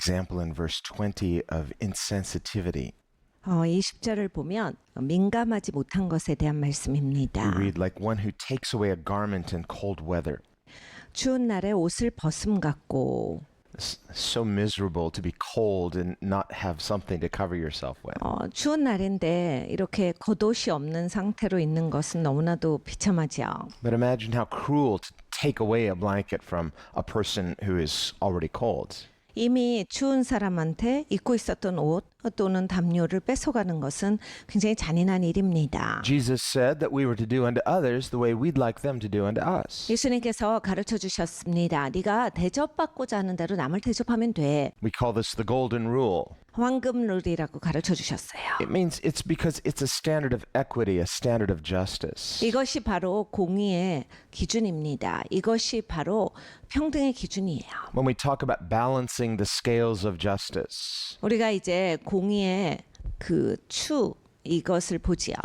example in verse 20 of insensitivity. 20절을 보면 민감하지 못한 것에 대한 We 말씀입니다. read like one who takes away a garment in cold weather. 추운 날에 옷을 벗음 같고 It's so miserable to be cold and not have something to cover yourself with. 추운 날인데 이렇게 겉옷이 없는 상태로 있는 것은 너무나도 비참하죠. But imagine how cruel to take away a blanket from a person who is already cold. 이미 추운 사람한테 입고 있었던 옷 또는 담요를 뺏어가는 것은 굉장히 잔인한 일입니다. Jesus said that we were to do unto others the way we'd like them to do unto us. 예수님께서 가르쳐 주셨습니다. 네가 대접받고자 하는 대로 남을 대접하면 돼. We call this the golden rule. 황금 룰이라고 가르쳐 주셨어요. It means it's because it's a standard of equity, a standard of justice. 이것이 바로 공의의 기준입니다. 이것이 바로 평등의 기준이에요. When we talk about balancing the scales of justice, 우리가 이제 공의의 그 추 이것을 보지요.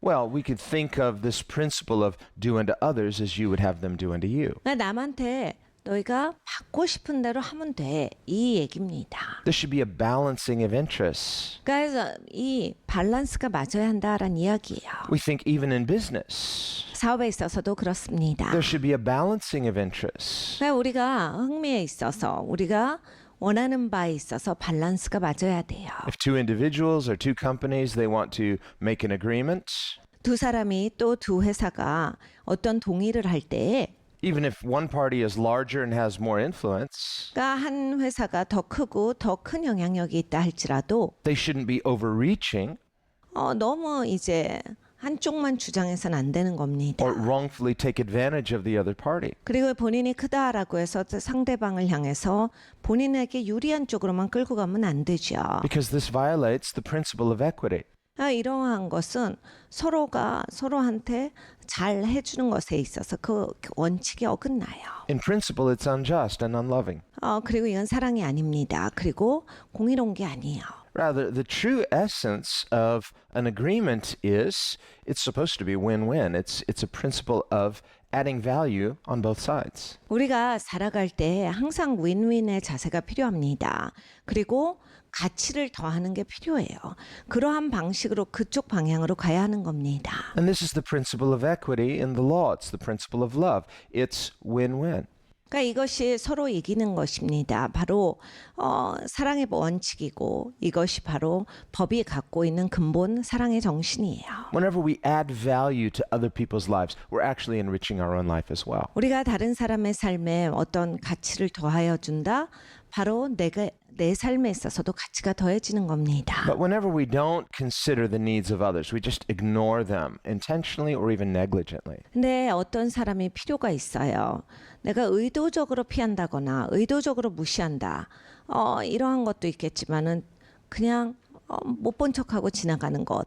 well, we could think of this principle of do unto others as you would have them do unto you. 그러니까 남한테 너희가 받고 싶은 대로 하면 돼. 이 얘기입니다. There should be a balancing of interests. 그래서 이 밸런스가 맞아야 한다라는 이야기예요. We think even in business, 사업에 있어서도 그렇습니다. there should be a balancing of interests. 그러니까 우리가 흥미에 있어서 우리가 원하는 바에 있어서 밸런스가 맞아야 돼요. If two individuals or two companies, they want to make an agreement, 두 사람이 또 두 회사가 어떤 동의를 할 때 even if one party is larger and has more influence, 그러니까 한 회사가 더 크고 더 큰 영향력이 있다 할지라도 they shouldn't be overreaching 너무 이제 한쪽만 주장해서는 안 되는 겁니다. or wrongfully take advantage of the other party. 그리고 본인이 크다라고 해서 상대방을 향해서 본인에게 유리한 쪽으로만 끌고 가면 안 되죠. Because this violates the principle of equity. 이러한 것은 서로가 서로한테 잘 해주는 것에 있어서 그 원칙이 어긋나요. In principle, it's unjust and unloving. 그리고 이건 사랑이 아닙니다. 그리고 공의로운 게 아니에요. Rather, the true essence of an agreement is it's supposed to be win-win. It's a principle of adding value on both sides. 우리가 살아갈 때 항상 윈윈의 자세가 필요합니다. 그리고 가치를 더하는 게 필요해요. 그러한 방식으로 그쪽 방향으로 가야 하는 겁니다. And this is the principle of equity in the law. It's the principle of love. It's win-win. 그러니까 이것이 서로 이기는 것입니다. 바로 사랑의 원칙이고 이것이 바로 법이 갖고 있는 근본 사랑의 정신이에요. Whenever we add value to other people's lives, we're actually enriching our own life as well. 우리가 다른 사람의 삶에 어떤 가치를 더하여 준다. 바로 내 삶에 있어서도 가치가 더해지는 겁니다. But whenever we don't consider the needs of others, we just ignore them intentionally or even negligently. 근데 어떤 사람이 필요가 있어요. 내가 의도적으로 피한다거나 의도적으로 무시한다. 이러한 것도 있겠지만은 그냥 못 본 척하고 지나가는 것.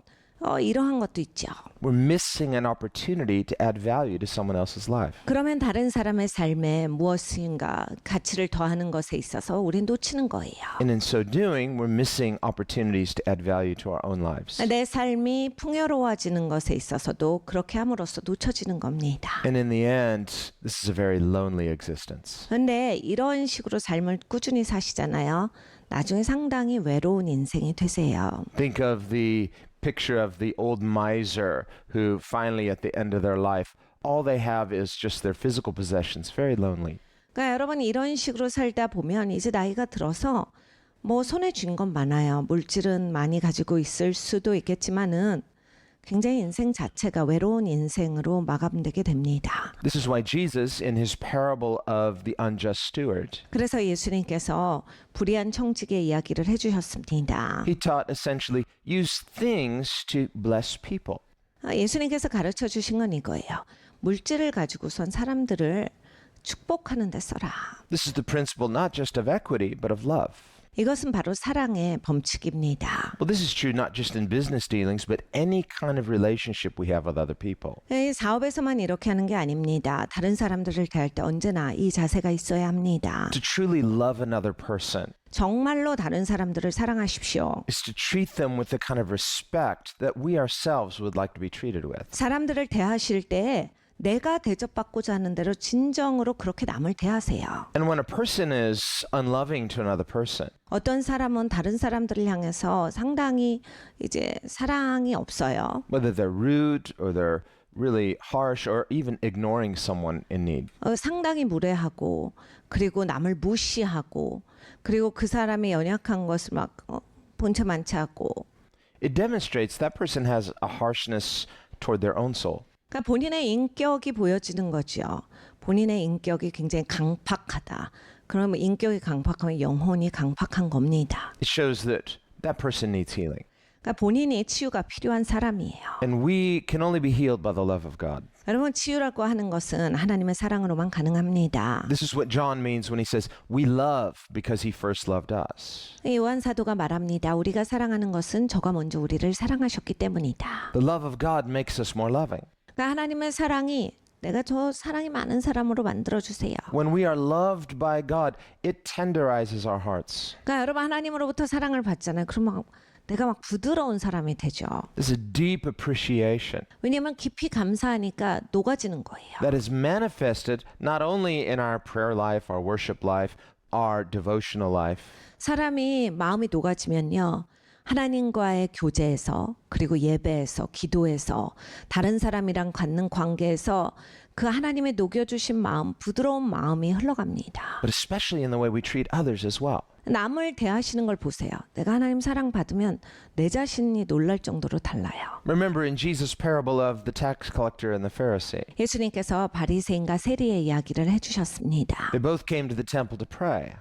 이러한 것도 있죠. We're missing an opportunity to add value to someone else's life. 그러면 다른 사람의 삶에 무엇인가 가치를 더하는 것에 있어서 우린 놓치는 거예요. And in so doing, we're missing opportunities to add value to our own lives. 내 삶이 풍요로워지는 것에 있어서도 그렇게 함으로써 놓쳐지는 겁니다. And in the end, this is a very lonely existence. 근데 이런 식으로 삶을 꾸준히 사시잖아요. 나중에 상당히 외로운 인생이 되세요. Think of the picture of the old miser who finally at the end of their life, all they have is just their physical possessions. Very lonely. 그러니까 여러분 이런 식으로 살다 보면 이제 나이가 들어서 뭐 손에 쥔 건 많아요. 물질은 많이 가지고 있을 수도 있겠지만은 굉장히 인생 자체가 외로운 인생으로 마감되게 됩니다. This is why Jesus, in his parable of the unjust steward, 그래서 예수님께서 불의한 청지기의 이야기를 해주셨습니다. he taught essentially use things to bless people. 예수님께서 가르쳐 주신 건 이거예요. 물질을 가지고선 사람들을 축복하는 데 써라. This is the principle not just of equity, but of love. 이것은 바로 사랑의 법칙입니다. Well, this is true not just in business dealings, but any kind of relationship we have with other people. 이 사업에서만 이렇게 하는 게 아닙니다. 다른 사람들을 대할 때 언제나 이 자세가 있어야 합니다. To truly love another person 정말로 다른 사람들을 사랑하십시오. is to treat them with the kind of respect that we ourselves would like to be treated with. 사람들을 대하실 때 내가 대접받고자 하는 대로 진정으로 그렇게 남을 대하세요. And when a person is unloving to another person, 어떤 사람은 다른 사람들을 향해서 상당히 이제 사랑이 없어요. whether they're rude or they're really harsh or even ignoring someone in need, 상당히 무례하고 그리고 남을 무시하고 그리고 그 사람의 연약한 것을 막 본체 만취하고 it demonstrates that person has a harshness toward their own soul. 그러니까 본인의 인격이 보여지는 거죠. 본인의 인격이 굉장히 강팍하다. 그러면 인격이 강팍하면 영혼이 강팍한 겁니다. It shows that that person needs healing. 그러니까 본인이 치유가 필요한 사람이에요. And we can only be healed by the love of God. 여러분 치유라고 하는 것은 하나님의 사랑으로만 가능합니다. This is what John means when he says, we love because he first loved us. 요한 사도가 말합니다. 우리가 사랑하는 것은 저가 먼저 우리를 사랑하셨기 때문이다. The love of God makes us more loving. 그러니까 하나님의 사랑이 내가 저 사랑이 많은 사람으로 만들어 주세요. When we are loved by God, it tenderizes our hearts. 그러니까 여러분 하나님으로부터 사랑을 받잖아요. 그러면 내가 막 부드러운 사람이 되죠. There's a deep appreciation 왜냐하면 깊이 감사하니까 녹아지는 거예요. that is manifested not only in our prayer life, our worship life, our devotional life, 사람이 마음이 녹아지면요. 하나님과의 교제에서 그리고 예배에서 기도에서 다른 사람이랑 갖는 관계에서 그 하나님의 녹여주신 마음, 부드러운 마음이 흘러갑니다. but especially in the way we treat others as well. 남을 대하시는 걸 보세요. 내가 하나님 사랑 받으면 내 자신이 놀랄 정도로 달라요. Remember in Jesus' parable of the tax collector and the Pharisee, 예수님께서 바리새인과 세리의 이야기를 해주셨습니다. they both came to the temple to pray.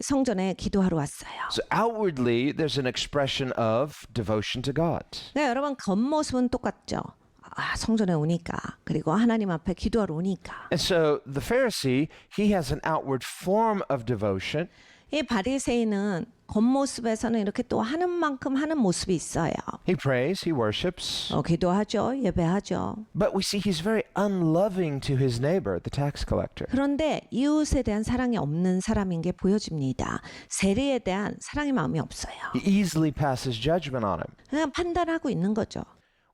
성전에 기도하러 왔어요. So outwardly, there's an expression of devotion to God. 네, 여러분 겉모습은 똑같죠. 성전에 오니까 그리고 하나님 앞에 기도하러 오니까 And so the Pharisee, he has an outward form of devotion, 이 바리새인은 겉모습에서는 이렇게 또 하는 만큼 하는 모습이 있어요. he prays, he worships, 기도하죠, 예배하죠. but we see he's very unloving to his neighbor, the tax collector. 그런데 이웃에 대한 사랑이 없는 사람인 게 보여집니다. 세리에 대한 사랑의 마음이 없어요. He easily passes judgment on him. 그냥 판단하고 있는 거죠.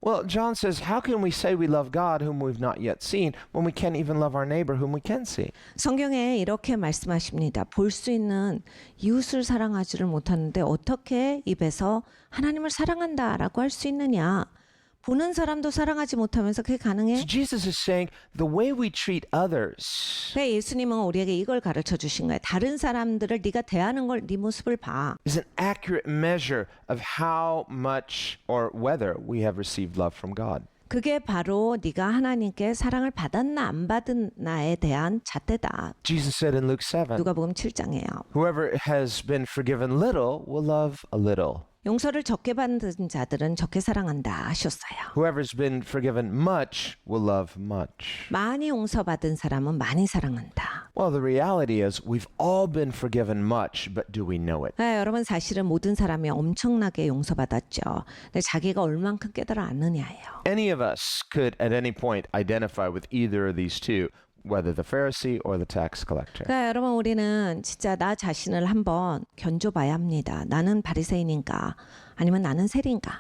Well, John says, how can we say we love God whom we've not yet seen when we can't even love our neighbor whom we can see? 성경에 이렇게 말씀하십니다. 볼 수 있는 이웃을 사랑하지를 못하는데 어떻게 입에서 하나님을 사랑한다라고 할 수 있느냐? 보는 사람도 사랑하지 못하면서 그게 So 가능해? Jesus is saying the way we treat others 그래 예수님은 우리에게 이걸 가르쳐 주신 거예요. 다른 사람들을 네가 대하는 걸 네 모습을 봐. is an accurate measure of how much or whether we have received love from God. 그게 바로 네가 하나님께 사랑을 받았나 안 받았나에 대한 잣대다. Jesus said in Luke 7, 누가복음 7장이에요. whoever has been forgiven little will love a little. 용서를 적게 받은 자들은 적게 사랑한다 하셨어요. Whoever's been forgiven much will love much. 많이 용서받은 사람은 많이 사랑한다. Well, the reality is we've all been forgiven much, but do we know it? 네, 여러분 사실은 모든 사람이 엄청나게 용서받았죠. 근데 자기가 얼만큼 깨달아 아느냐예요. Any of us could at any point identify with either of these two, whether the Pharisee or the tax collector. 그러니까 여러분 우리는 진짜 나 자신을 한번 견줘봐야 합니다. 나는 바리새인인가 아니면 나는 세리인가.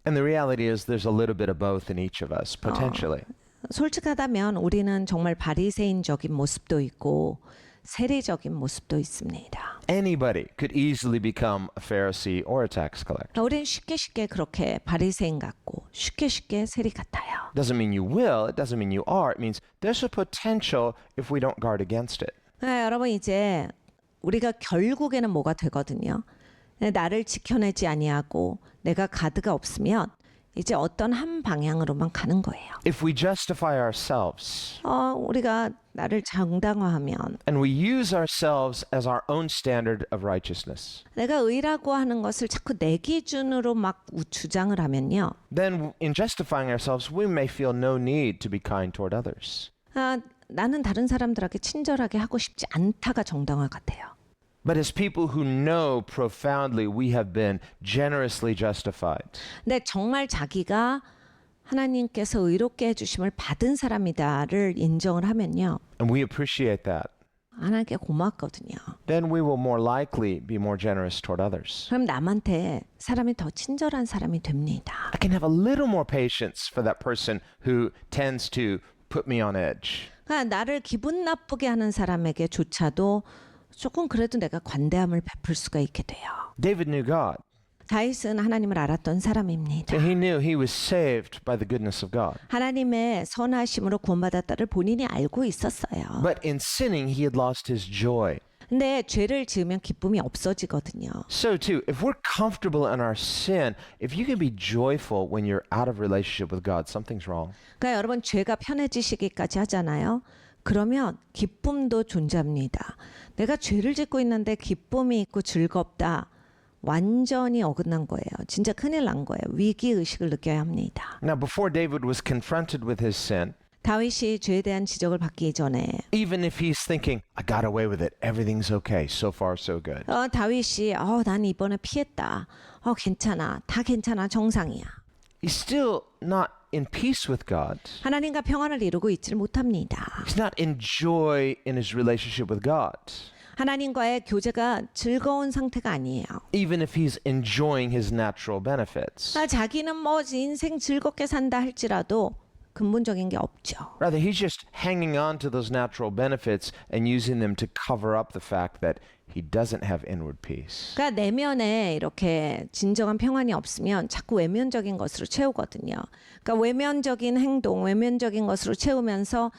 And the reality is there's a little bit of both in each of us, potentially. 솔직하다면 우리는 정말 바리새인적인 모습도 있고 세리적인 모습도 있습니다. Anybody could easily become a Pharisee or a tax collector. 우리는 쉽게 그렇게 바리새인 같고 쉽게 세리 같아요. Doesn't mean you will, it doesn't mean you are. It means there's a potential if we don't guard against it. 네, 여러분 이제 우리가 결국에는 뭐가 되거든요. 나를 지켜내지 아니하고 내가 가드가 없으면 이제 어떤 한 방향으로만 가는 거예요. If we justify ourselves 우리가 나를 정당화하면 and we use ourselves as our own standard of righteousness, 내가 의라고 하는 것을 자꾸 내 기준으로 막 주장을 하면요. then in justifying ourselves, we may feel no need to be kind toward others. 나는 다른 사람들에게 친절하게 하고 싶지 않다가 정당화 같아요. But as people who know profoundly we have been generously justified, 근데 정말 자기가 하나님께서 의롭게 해주심을 받은 사람이다를 인정을 하면요. and we appreciate that, 하나님께 고맙거든요. then we will more likely be more generous toward others. 그럼 남한테 사람이 더 친절한 사람이 됩니다. I can have a little more patience for that person who tends to put me on edge. 그러니까 나를 기분 나쁘게 하는 사람에게조차도 조금 그래도 내가 관대함을 베풀 수가 있게 돼요. David knew God. 다윗은 하나님을 알았던 사람입니다. He knew he was saved by the goodness of God. 하나님의 선하심으로 구원받았다를 본인이 알고 있었어요. But in sinning, he had lost his joy. 근데 죄를 지으면 기쁨이 없어지거든요. So too, if we're comfortable in our sin, if you can be joyful when you're out of relationship with God, something's wrong. 그러니까 여러분 죄가 편해지시기까지 하잖아요. 그러면 기쁨도 존재합니다. 내가 죄를 짓고 있는데 기쁨이 있고 즐겁다. 완전히 어긋난 거예요. 진짜 큰일 난 거예요. 위기 의식을 느껴야 합니다. Now, before David was confronted with his sin, 다윗이 죄에 대한 지적을 받기 전에 even if he's thinking, I got away with it, everything's okay, so far so good. 다윗이 난 이번에 피했다. 괜찮아. 다 괜찮아. 정상이야. He's still not in peace with God. 하나님과 평안을 이루고 있지를 못합니다. He's not in joy in his relationship with God. 하나님과의 교제가 즐거운 상태가 아니에요. Even if he's enjoying his natural benefits. 자기는 뭐 인생 즐겁게 산다 할지라도 근본적인 게 없죠. Rather, he's just hanging on to those natural benefits and using them to cover up the fact that he doesn't have inward peace. 그러니까 내면에 이렇게 진정한 평안이 없으면 자꾸 외면적인 것으로 채우거든요. 그러니까 외면적인 행동, 외면적인 것으로 채우면서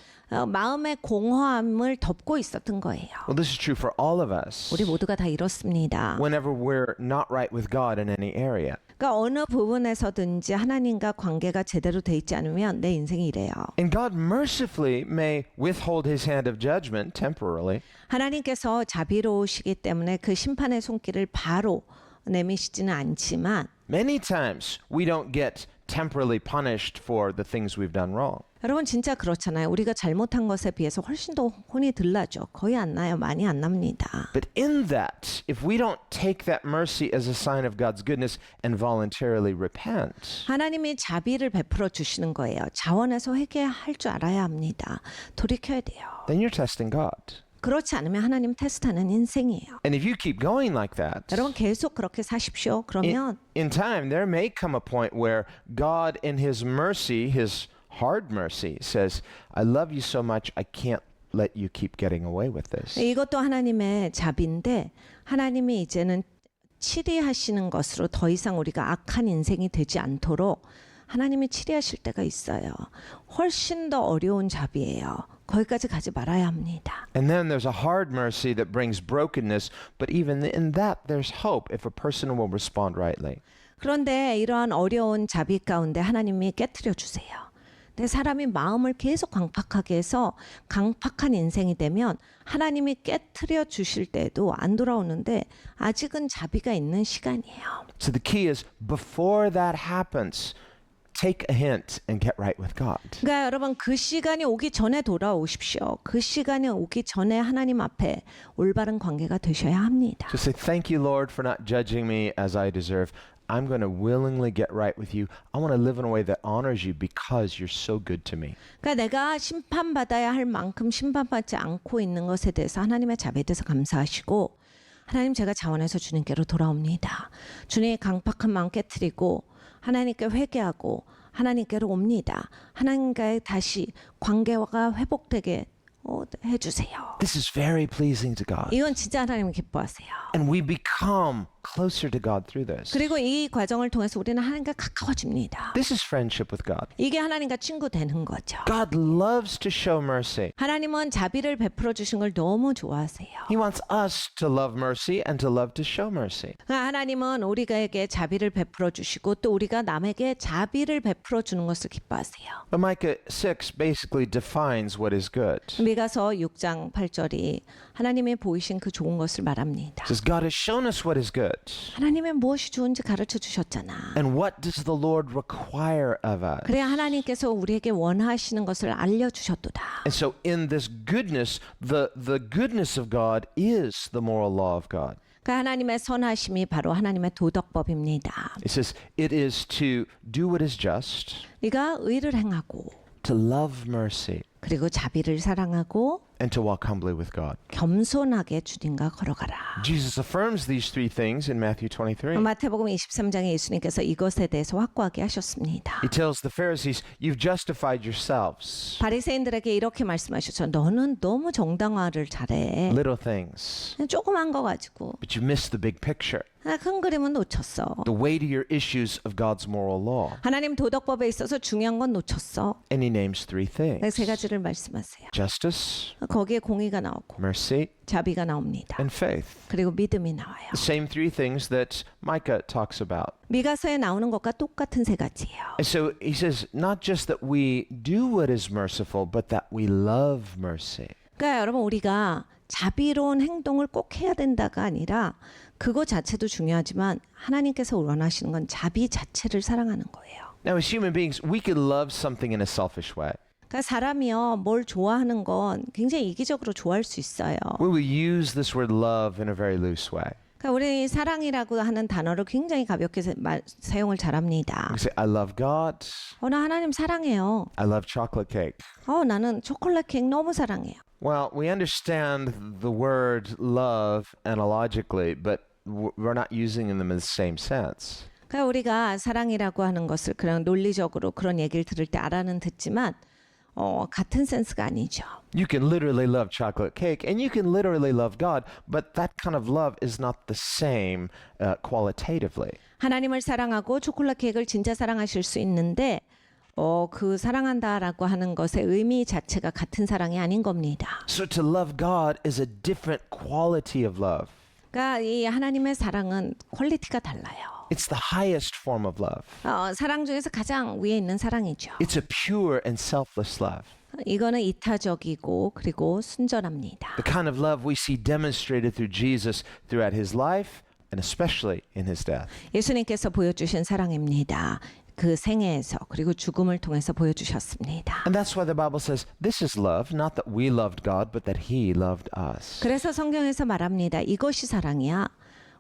마음의 공허함을 덮고 있었던 거예요. Well, this is true for all of us. 우리 모두가 다 이렇습니다. Whenever we're not right with God in any area. 그러니까 어느 부분에서든지 하나님과 관계가 제대로 돼 있지 않으면 내 인생이 이래요. And God mercifully may withhold his hand of judgment temporarily. 하나님께서 자비로우시기 때문에 그 심판의 손길을 바로 내미시지는 않지만 Many times we don't get temporarily punished for the things we've done wrong. 여러분 진짜 그렇잖아요. 우리가 잘못한 것에 비해서 훨씬 더 혼이 덜 나죠. 거의 안 나요. 많이 안 납니다. But in that, if we don't take that mercy as a sign of God's goodness and voluntarily repent, 하나님이 자비를 베풀어 주시는 거예요. 자원해서 회개할 줄 알아야 합니다. 돌이켜야 돼요. then you're testing God. 그렇지 않으면 하나님 테스트하는 인생이에요. And if you keep going like that, 여러분 계속 그렇게 사십시오. 그러면 in time there may come a point where God in his mercy, his hard mercy, says, I love you so much I can't let you keep getting away with this. 이것도 하나님의 자비인데 하나님이 이제는 치리하시는 것으로 더 이상 우리가 악한 인생이 되지 않도록 하나님이 치리하실 때가 있어요. 훨씬 더 어려운 자비예요. 거기까지 가지 말아야 합니다. And then there's a hard mercy that brings brokenness, but even in that there's hope if a person will respond rightly. 그런데 이러한 어려운 자비 가운데 하나님이 깨트려 주세요. 내 사람이 마음을 계속 강팍하게 해서 강팍한 인생이 되면 하나님이 깨트려 주실 때도 안 돌아오는데 아직은 자비가 있는 시간이에요. So the key is before that happens, take a hint and get right with God. 그러니까 여러분 그 시간이 오기 전에 돌아오십시오. 그 시간이 오기 전에 하나님 앞에 올바른 관계가 되셔야 합니다. Just say, thank you, Lord, for not judging me as I deserve. I'm going to willingly get right with you. I want to live in a way that honors you because you're so good to me. 그러니까 내가 심판받아야 할 만큼 심판받지 않고 있는 것에 대해서 하나님의 자비에 대해서 감사하시고 하나님 제가 자원해서 주님께로 돌아옵니다. 주님이 강팍한 마음 깨트리고 하나님께 회개하고 하나님께로 옵니다. 하나님과의 다시 관계가 회복되게 해주세요. This is very pleasing to God. 이건 진짜 하나님 기뻐하세요. And we become closer to God through this. 그리고 이 과정을 통해서 우리는 하나님과 가까워집니다. This is friendship with God. 이게 하나님과 친구 되는 거죠. God loves to show mercy. 하나님은 자비를 베풀어 주신 걸 너무 좋아하세요. He wants us to love mercy and to love to show mercy. 하나님은 우리에게 자비를 베풀어 주시고 또 우리가 남에게 자비를 베풀어 주는 것을 기뻐하세요. But Micah 6 basically defines what is good. 미가서 6장 8절이 하나님이 보이신 그 좋은 것을 말합니다. It says God has shown us what is good. 하나님의 무엇이 좋은지 가르쳐 주셨잖아. And what does the Lord require of us? 그래야 하나님께서 우리에게 원하시는 것을 알려주셨도다. And so in this goodness, the goodness of God is the moral law of God. 그 하나님의 선하심이 바로 하나님의 도덕법입니다. It says it is to do what is just, 네가 의를 행하고 to love mercy, 그리고 자비를 사랑하고 and to walk humbly with God. 겸손하게 주님과 걸어가라. Jesus affirms these three things in Matthew 23. 마태복음 23장에 예수님께서 이것에 대해서 확고하게 하셨습니다. He tells the Pharisees, you've justified yourselves. 바리새인들에게 이렇게 말씀하셨죠. 너는 너무 정당화를 잘해. Little things. 조그만 거 가지고 But you miss the big picture. 큰 그림은 놓쳤어. The weightier issues of God's moral law. 하나님 도덕법에 있어서 중요한 건 놓쳤어. And he names three things. 세 가지를 말씀하세요. Justice, 거기에 공의가 나오고 mercy, 자비가 나옵니다. and faith. 그리고 믿음이 나와요. The same three things that Micah talks about. 미가서에 나오는 것과 똑같은 세 가지예요. And so he says, not just that we do what is merciful, but that we love mercy. 그러니까 여러분 우리가 자비로운 행동을 꼭 해야 된다가 아니라 그거 자체도 중요하지만 하나님께서 원하시는 건 자비 자체를 사랑하는 거예요. Now, as human beings, we could love something in a selfish way. 그러니까 사람이요 뭘 좋아하는 건 굉장히 이기적으로 좋아할 수 있어요. We will use this word love in a very loose way. 그러니까 우리 사랑이라고 하는 단어를 굉장히 가볍게 사용을 잘합니다. We say, I love God. 나 하나님 사랑해요. I love chocolate cake. 나는 초콜릿 케이크 너무 사랑해요. Well, we understand the word love analogically, but we're not using them in the same sense. 그러니까 우리가 사랑이라고 하는 것을 그냥 논리적으로 그런 얘기를 들을 때 알아는 듣지만 같은 센스가 아니죠. You can literally love chocolate cake and you can literally love God, but that kind of love is not the same qualitatively. 하나님을 사랑하고 초콜릿 케이크를 진짜 사랑하실 수 있는데 그 사랑한다라고 하는 것의 의미 자체가 같은 사랑이 아닌 겁니다. So to love God is a different quality of love. 그러니까 이 하나님의 사랑은 퀄리티가 달라요. It's the highest form of love. 사랑 중에서 가장 위에 있는 사랑이죠. It's a pure and selfless love. 이거는 이타적이고 그리고 순전합니다. The kind of love we see demonstrated through Jesus throughout his life and especially in his death. 예수님께서 보여주신 사랑입니다. 그 생애에서 그리고 죽음을 통해서 보여주셨습니다. And that's why the Bible says this is love, not that we loved God, but that he loved us. 그래서 성경에서 말합니다. 이것이 사랑이야.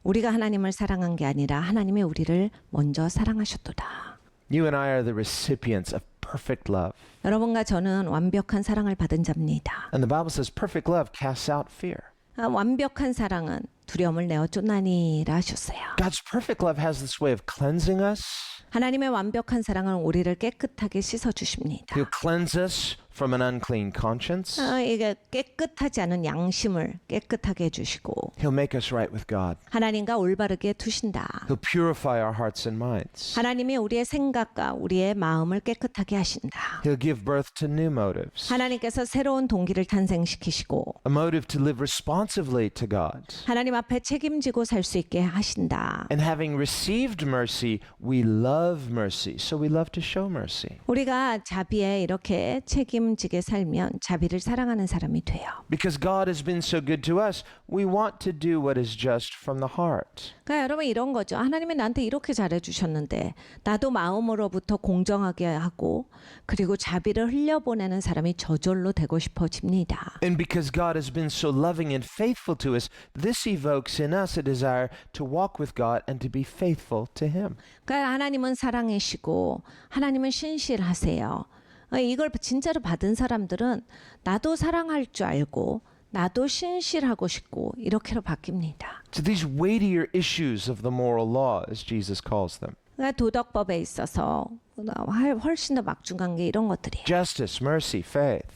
우리가 하나님을 사랑한 게 아니라 하나님이 우리를 먼저 사랑하셨도다. You and I are the recipients of perfect love. 여러분과 저는 완벽한 사랑을 받은 자입니다. And the Bible says perfect love casts out fear. 완벽한 사랑은 두려움을 내어 쫓나니라 하셨어요. God's perfect love has this way of cleansing us. 하나님의 완벽한 사랑은 우리를 깨끗하게 씻어 주십니다. He'll cleanse us from an unclean conscience. 이게 깨끗하지 않은 양심을 깨끗하게 해주시고 He'll make us right with God. 하나님과 올바르게 두신다. He'll purify our hearts and minds. 하나님이 우리의 생각과 우리의 마음을 깨끗하게 하신다. He'll give birth to new motives. 하나님께서 새로운 동기를 탄생시키시고 A motive to live responsively to God. 하나님 앞에 책임지고 살 수 있게 하신다. And having received mercy, we love mercy. So we love to show mercy. 우리가 자비에 이렇게 책임지게 살면 자비를 사랑하는 사람이 돼요. Because God has been so good to us, we want to do what is just from the heart. 그러니까 여러분 이런 거죠. 하나님이 나한테 이렇게 잘해주셨는데 나도 마음으로부터 공정하게 하고 그리고 자비를 흘려보내는 사람이 저절로 되고 싶어집니다. And because God has been so loving and faithful to us, this evokes in us a desire to walk with God and to be faithful to Him. 그러니까 하나님은 사랑이시고 하나님은 신실하세요. 이걸 진짜로 받은 사람들은 나도 사랑할 줄 알고 나도 신실하고 싶고 이렇게로 바뀝니다. So these weightier issues of the moral law, as Jesus calls them, 그러니까 도덕법에 있어서 훨씬 더 막중한 게 이런 것들이에요. justice, mercy, faith,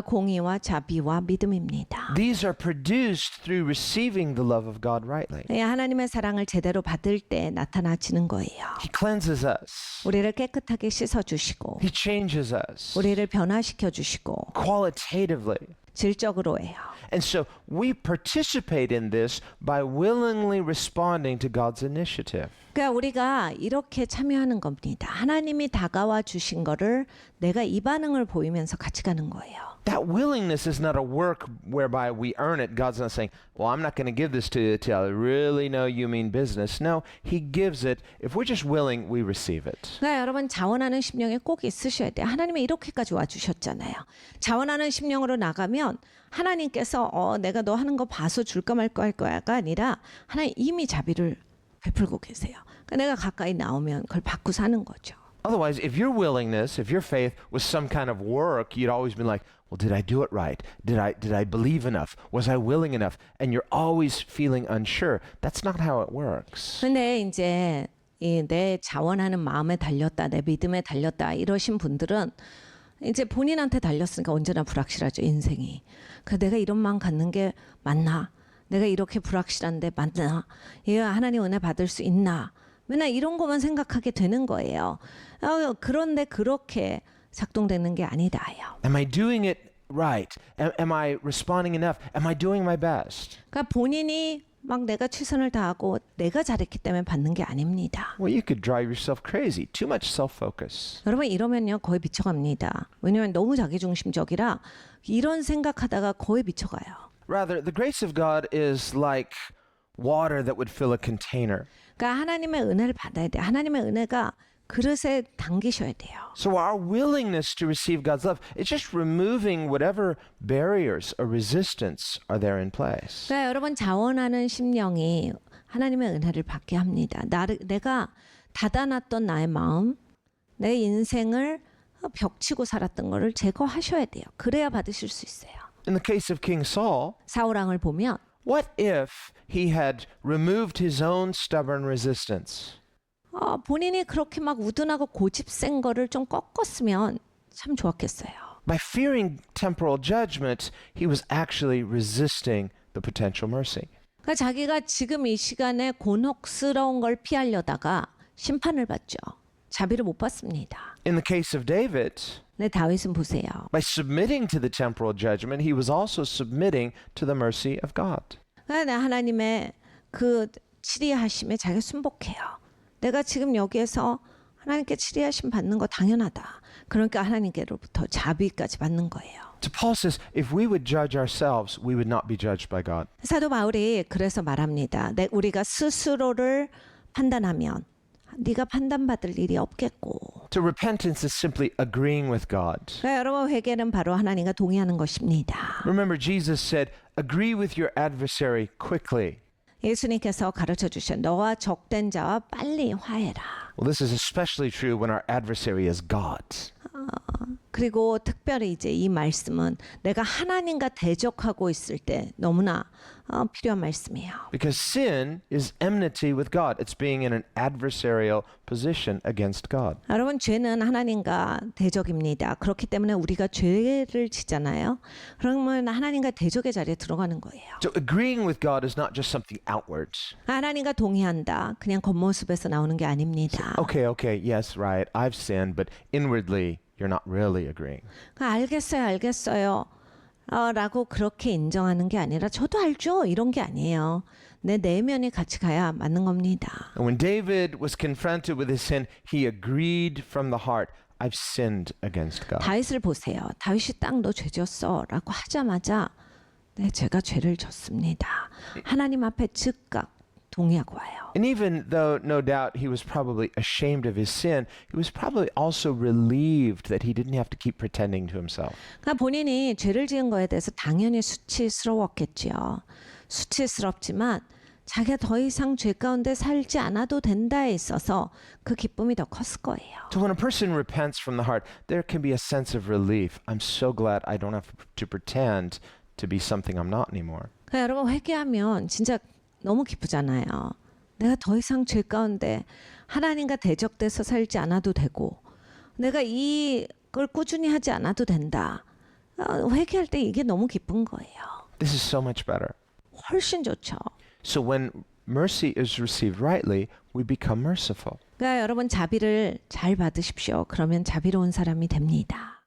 공의와 자비와 믿음입니다. these are produced through receiving the love of God rightly. 하나님의 사랑을 제대로 받을 때 나타나지는 거예요. He cleanses us. 우리를 깨끗하게 씻어주시고 He changes us 우리를 변화시켜주시고 qualitatively. 질적으로 해요. And so we participate in this by willingly responding to God's initiative. 그러니까 우리가 이렇게 참여하는 겁니다. 하나님이 다가와 주신 거를 내가 이 반응을 보이면서 같이 가는 거예요. That willingness is not a work whereby we earn it. God's not saying, well, I'm not going to give this to you till I really know you mean business. No, He gives it. If we're just willing, we receive it. 그러니까 여러분 자원하는 심령이 꼭 있으셔야 돼요. 하나님이 이렇게까지 와주셨잖아요. 자원하는 심령으로 나가면 하나님께서 내가 너 하는 거 봐서 줄까 말까 할 거야가 아니라 하나님 이미 자비를 베풀고 계세요. 그러니까 내가 가까이 나오면 그걸 받고 사는 거죠. Otherwise, if your willingness, if your faith was some kind of work, you'd always be like, well, did I do it right? Did I believe enough? Was I willing enough? And you're always feeling unsure. That's not how it works. 근데 이제 이 내 자원하는 마음에 달렸다, 내 믿음에 달렸다 이러신 분들은 이제 본인한테 달렸으니까 언제나 불확실하죠, 인생이. 그 내가 이런 마음 갖는 게 맞나? 내가 이렇게 불확실한데 맞나? 얘가 하나님 은혜 받을 수 있나? 맨날 이런 것만 생각하게 되는 거예요. 그런데 그렇게 작동되는 게 아니다요. Am I doing it right? Am I responding enough? Am I doing my best? 그러니까 본인이 막 내가 최선을 다하고 내가 잘했기 때문에 받는 게 아닙니다. Well, you could drive yourself crazy. Too much self-focus. 여러분 이러면요 거의 미쳐갑니다. 왜냐하면 너무 자기중심적이라 이런 생각하다가 거의 미쳐가요. Rather, the grace of God is like water that would fill a container. 그러니까 하나님의 은혜를 받아야 돼요. 하나님의 은혜가 그릇에 담기셔야 돼요. So our willingness to receive God's love is just removing whatever barriers or resistance are there in place. 그러니까 여러분 자원하는 심령이 하나님의 은혜를 받게 합니다. 내가 닫아놨던 나의 마음, 내 인생을 벽치고 살았던 거를 제거하셔야 돼요. 그래야 받으실 수 있어요. In the case of King Saul, 사울왕을 보면 what if he had removed his own stubborn resistance? 본인이 그렇게 막 우둔하고 고집센 거를 좀 꺾었으면 참 좋았겠어요. By fearing temporal judgment, he was actually resisting the potential mercy. 그러니까 자기가 지금 이 시간에 곤혹스러운 걸 피하려다가 심판을 받죠. 자비를 못 받습니다. In the case of David, 네, 다윗은 보세요. by submitting to the temporal judgment, he was also submitting to the mercy of God. 그러니까 하나님의 그 치리하심에 자기가 순복해요. 내가 지금 여기에서 하나님께 치리하심 받는 거 당연하다. 그러니까 하나님께로부터 자비까지 받는 거예요. So Paul says, if we would judge ourselves, we would not be judged by God. 사도 바울이 그래서 말합니다. 우리가 스스로를 판단하면 네가 판단받을 일이 없겠고. So repentance is simply agreeing with God. 그러니까 여러분 회개는 바로 하나님과 동의하는 것입니다. Remember, Jesus said, agree with your adversary quickly. 예수님께서 가르쳐 주신 너와 적된 자와 빨리 화해라. Well, this is especially true when our adversary is God. 그리고 특별히 이제 이 말씀은 내가 하나님과 대적하고 있을 때 너무나 필요한 말씀이에요. Because sin is enmity with God. It's being in an adversarial position against God. 여러분 죄는 하나님과 대적입니다. 그렇기 때문에 우리가 죄를 지잖아요. 그러면 하나님과 대적의 자리에 들어가는 거예요. So agreeing with God is not just something outward. 하나님과 동의한다. 그냥 겉모습에서 나오는 게 아닙니다. Okay, yes, right, I've sinned, but inwardly you're not really agreeing. 알겠어요. 라고 그렇게 인정하는 게 아니라 저도 알죠. 이런 게 아니에요. 내 내면이 같이 가야 맞는 겁니다. And when David was confronted with his sin, he agreed from the heart, I've sinned against God. 다윗을 보세요. 다윗이 딱 너 죄 지었어 라고 하자마자 네, 제가 죄를 졌습니다. 하나님 앞에 즉각 동의하고 와요. And even though no doubt he was probably ashamed of his sin, he was probably also relieved that he didn't have to keep pretending to himself. 그러니까 본인이 죄를 지은 거에 대해서 당연히 수치스러웠겠지요. 수치스럽지만 자기가 더 이상 죄 가운데 살지 않아도 된다에 있어서 그 기쁨이 더 컸을 거예요. So when a person repents from the heart, there can be a sense of relief. I'm so glad I don't have to pretend to be something I'm not anymore. 그러니까 여러분 회개하면 진짜 너무 기쁘잖아요. 내가 더 이상 죄 가운데 하나님과 대적돼서 살지 않아도 되고 내가 이걸 꾸준히 하지 않아도 된다. 회개할 때 이게 너무 기쁜 거예요. This is so much better. 훨씬 좋죠. So when mercy is received rightly, we become merciful. 그러니까 여러분 자비를 잘 받으십시오. 그러면 자비로운 사람이 됩니다.